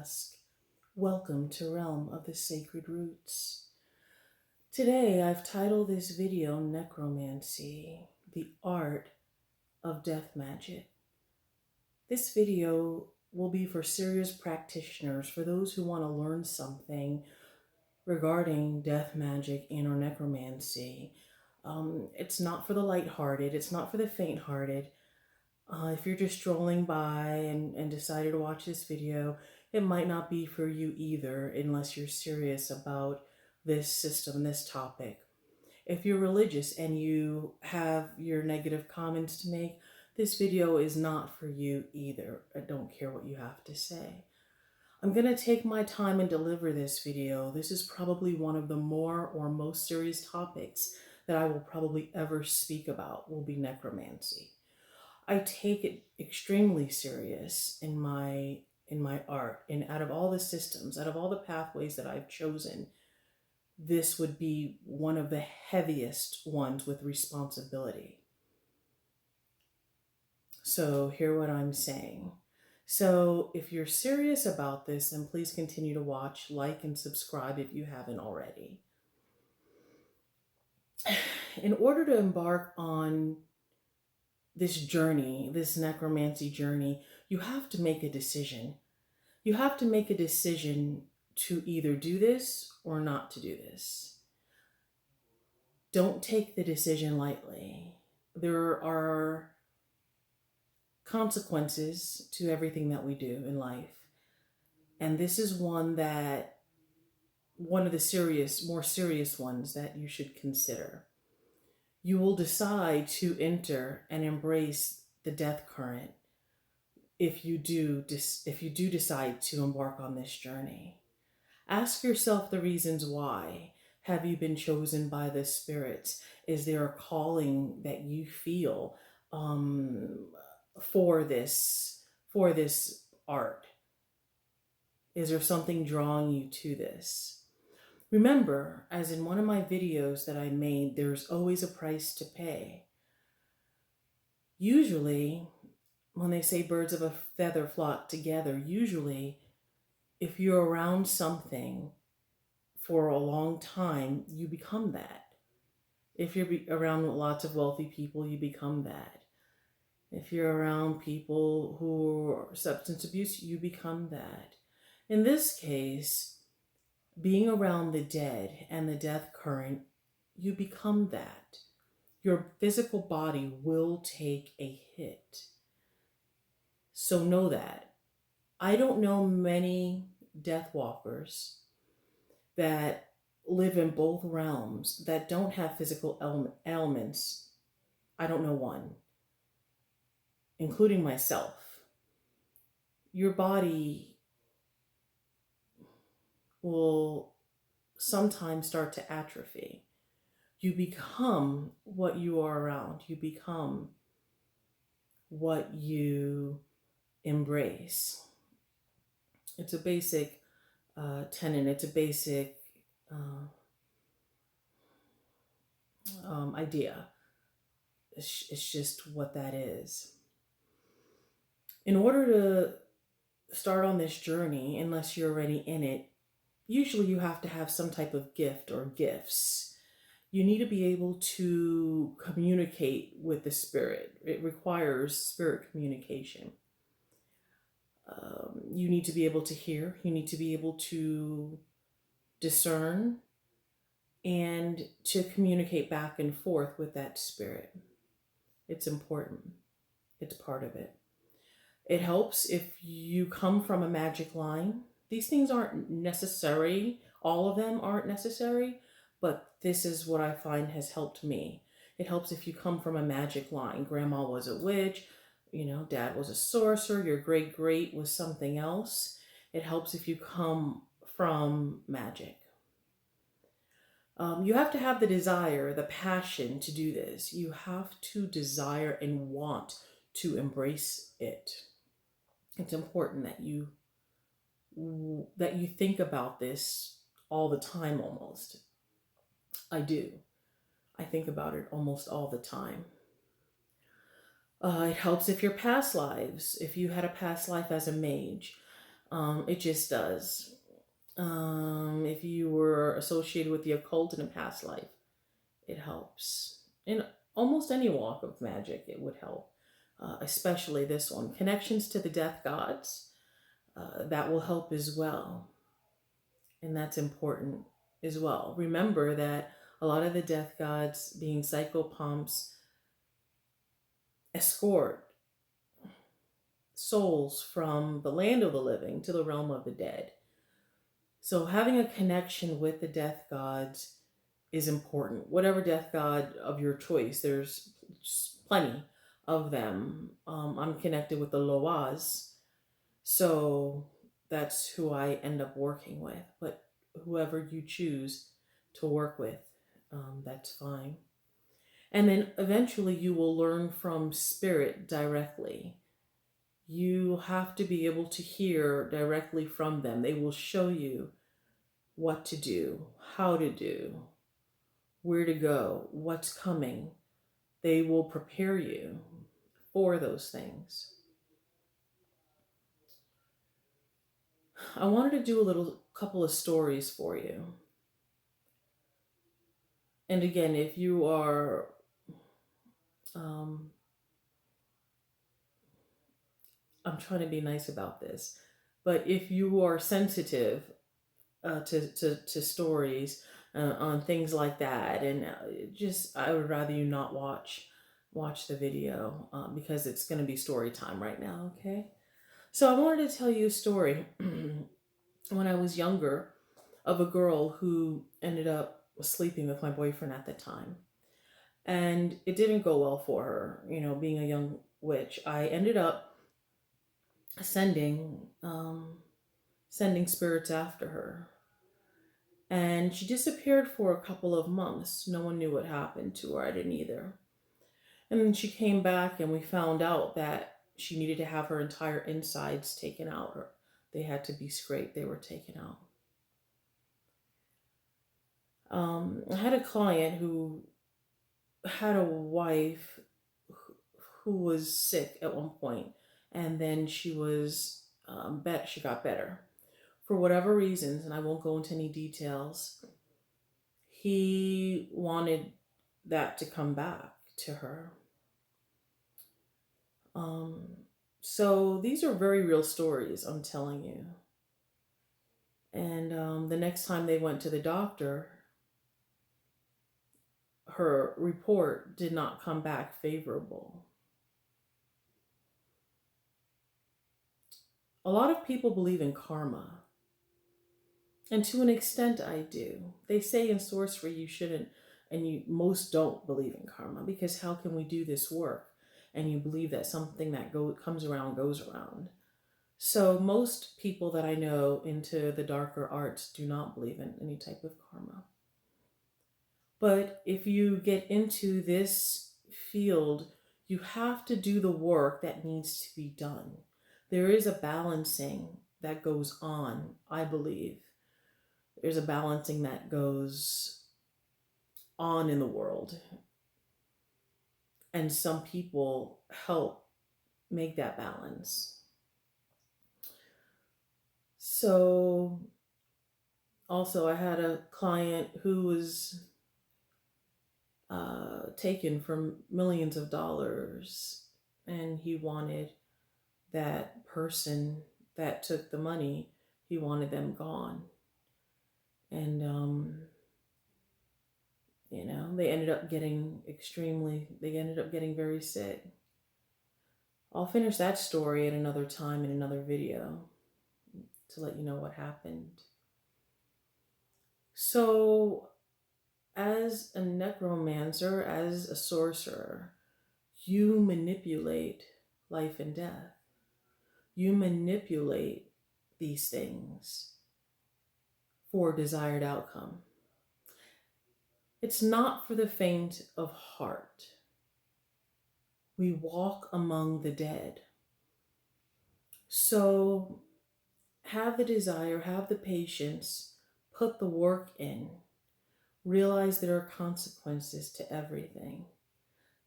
ask. Welcome to Realm of the Sacred Roots. Today I've titled this video Necromancy, the Art of Death Magic. This video will be for serious practitioners, for those who want to learn something regarding death magic and or necromancy. It's not for the lighthearted, it's not for the faint-hearted. If you're just strolling by and decided to watch this video, it might not be for you either unless you're serious about this system, this topic. If you're religious and you have your negative comments to make, this video is not for you either. I don't care what you have to say. I'm going to take my time and deliver this video. This is probably one of the more or most serious topics that I will probably ever speak about, will be necromancy. I take it extremely serious in my art, and out of all the systems, out of all the pathways that I've chosen, this would be one of the heaviest ones with responsibility. So hear what I'm saying. So if you're serious about this, then please continue to watch, like, and subscribe if you haven't already. In order to embark on this journey, this necromancy journey, you have to make a decision. You have to make a decision to either do this or not to do this. Don't take the decision lightly. There are consequences to everything that we do in life. And this is one of the more serious ones that you should consider. You will decide to enter and embrace the death current if you do decide to embark on this journey. Ask yourself the reasons why. Have you been chosen by the spirits? Is there a calling that you feel for this art? Is there something drawing you to this? Remember, as in one of my videos that I made, there's always a price to pay. Usually, when they say birds of a feather flock together, usually if you're around something for a long time, you become that. If you're around lots of wealthy people, you become that. If you're around people who are substance abuse, you become that. In this case, being around the dead and the death current, you become that. Your physical body will take a hit. So know that. I don't know many death walkers that live in both realms that don't have physical ailments. I don't know one, including myself. Your body will sometimes start to atrophy. You become what you are around. You become what you embrace. It's a basic tenet. It's a basic idea. It's just what that is. In order to start on this journey, unless you're already in it, usually you have to have some type of gift or gifts. You need to be able to communicate with the spirit. It requires spirit communication. You need to be able to hear. You need to be able to discern and to communicate back and forth with that spirit. It's important. It's part of it. It helps if you come from a magic line. These things aren't necessary. All of them aren't necessary, but this is what I find has helped me. It helps if you come from a magic line. Grandma was a witch, dad was a sorcerer, your great was something else. It helps if you come from magic. You have to have the desire, the passion to do this. You have to desire and want to embrace it. It's important that you think about this all the time almost. I do. I think about it almost all the time. It helps if your past lives, if you had a past life as a mage, It just does. If you were associated with the occult in a past life, it helps. In almost any walk of magic, it would help, especially this one. Connections to the death gods, that will help as well. And that's important as well. Remember that a lot of the death gods, being psychopomps, escort souls from the land of the living to the realm of the dead. So having a connection with the death gods is important. Whatever death god of your choice, there's plenty of them. I'm connected with the Loas, so that's who I end up working with. But whoever you choose to work with, that's fine. And then eventually you will learn from spirit directly. You have to be able to hear directly from them. They will show you what to do, how to do, where to go, what's coming. They will prepare you for those things. I wanted to do a little couple of stories for you. And again, if you are I'm trying to be nice about this, but if you are sensitive to stories on things like that, and just I would rather you not watch the video because it's going to be story time right now. Okay, so I wanted to tell you a story when I was younger of a girl who ended up sleeping with my boyfriend at the time, and it didn't go well for her. You know, being a young witch, I ended up sending spirits after her. And she disappeared for a couple of months. No one knew what happened to her. I didn't either. And then she came back and we found out that she needed to have her entire insides taken out. Or they had to be scraped. They were taken out. I had a client who had a wife who was sick at one point, and then she was she got better. For whatever reasons, and I won't go into any details, he wanted that to come back to her. So these are very real stories, I'm telling you. And the next time they went to the doctor, her report did not come back favorable. A lot of people believe in karma. And to an extent, I do. They say in sorcery you shouldn't, and most don't believe in karma, because how can we do this work and you believe that something that comes around goes around? So most people that I know into the darker arts do not believe in any type of karma. But if you get into this field, you have to do the work that needs to be done. There is a balancing that goes on, I believe. There's a balancing that goes on in the world. And some people help make that balance. So, also, I had a client who was taken for millions of dollars, and he wanted that person that took the money, he wanted them gone. And they ended up getting very sick. I'll finish that story at another time in another video to let you know what happened. So, as a necromancer, as a sorcerer, you manipulate life and death. You manipulate these things for a desired outcome. It's not for the faint of heart. We walk among the dead. So have the desire, have the patience, put the work in. Realize there are consequences to everything.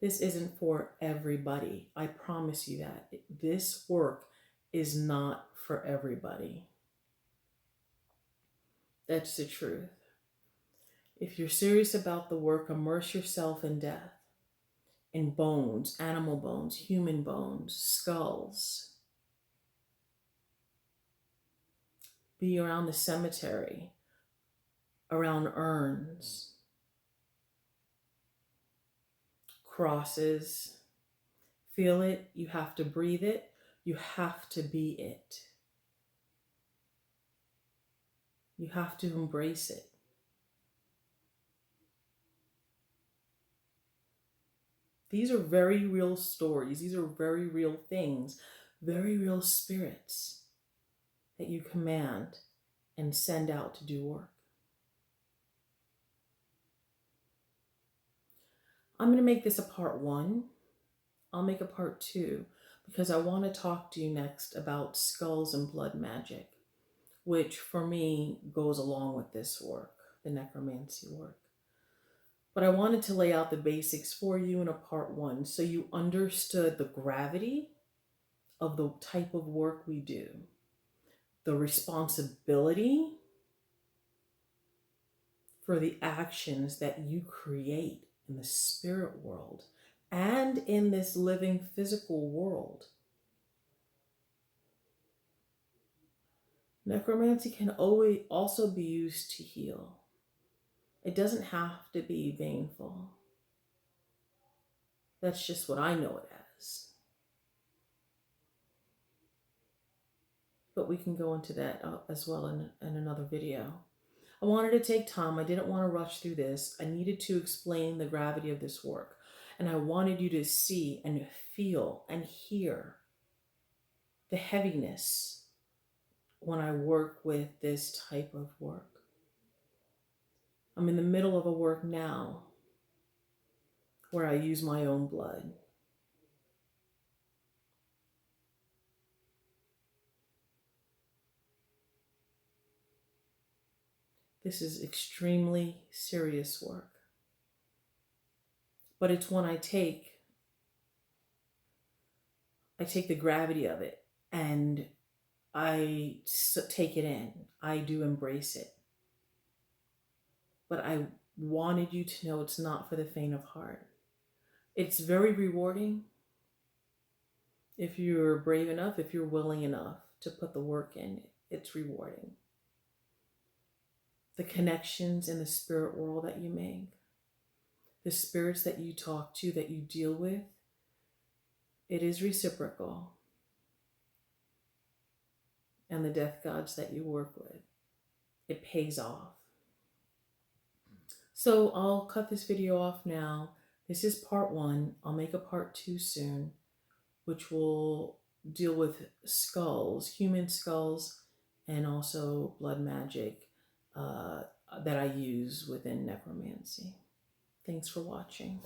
This isn't for everybody. I promise you that. This work is not for everybody. That's the truth. If you're serious about the work, immerse yourself in death, in bones, animal bones, human bones, skulls. Be around the cemetery, around urns, crosses. Feel it. You have to breathe it. You have to be it. You have to embrace it. These are very real stories. These are very real things, very real spirits that you command and send out to do work. I'm going to make this a part 1. I'll make a part 2 because I want to talk to you next about skulls and blood magic, which for me goes along with this work, the necromancy work. But I wanted to lay out the basics for you in a part 1 so you understood the gravity of the type of work we do, the responsibility for the actions that you create in the spirit world and in this living physical world. Necromancy can always also be used to heal. It doesn't have to be baneful. That's just what I know it as. But we can go into that as well in another video. I wanted to take time. I didn't want to rush through this. I needed to explain the gravity of this work. And I wanted you to see and feel and hear the heaviness when I work with this type of work. I'm in the middle of a work now where I use my own blood. This is extremely serious work. But it's when I take the gravity of it and I take it in. I do embrace it. But I wanted you to know it's not for the faint of heart. It's very rewarding if you're brave enough, if you're willing enough to put the work in. It's rewarding. The connections in the spirit world that you make, the spirits that you talk to, that you deal with, it is reciprocal. And the death gods that you work with, it pays off. So I'll cut this video off now. This is part 1. I'll make a part 2 soon, which will deal with skulls, human skulls, and also blood magic that I use within necromancy. Thanks for watching.